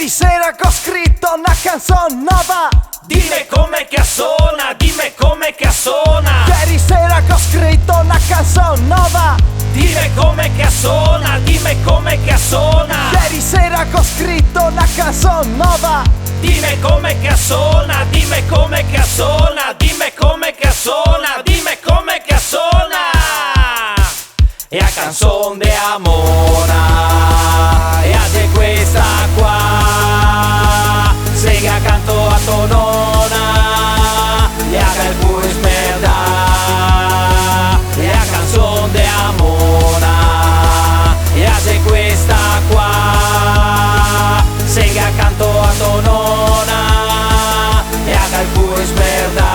Ieri sera che ho scritto una canzone nuova. Dime come che suona, dime come che suona. Ieri sera che ho scritto una canzone nuova. Dime come che suona, dime come che suona. Ieri sera che ho scritto una canzone nuova. Dime come che suona, dime come che suona. Dime come che suona, dime come che suona. E a canzone de amona, e a de questa qua. Sega canto a tonona, e haga il pure smerda. E a canzone de amona, e a de questa qua. Sega canto a tonona, e haga il pure smerda.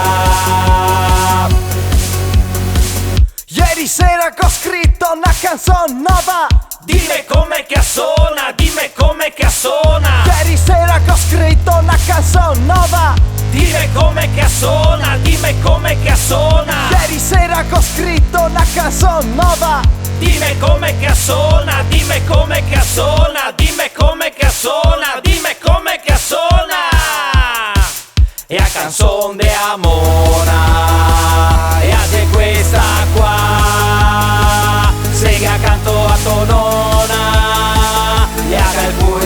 Ieri sera che ho scritto una canzone nuova. Dime come che suona, dime come che suona. Ieri sera che ho scritto una canzone nuova. Dime come che suona, dime come che suona. Ieri sera che ho scritto una canzone nuova. Dime come che suona, dime come che suona. Dime come che suona, dime come che suona. E a canzone de amona, e a de questa qua. Sega canto a tonona, e haga il pure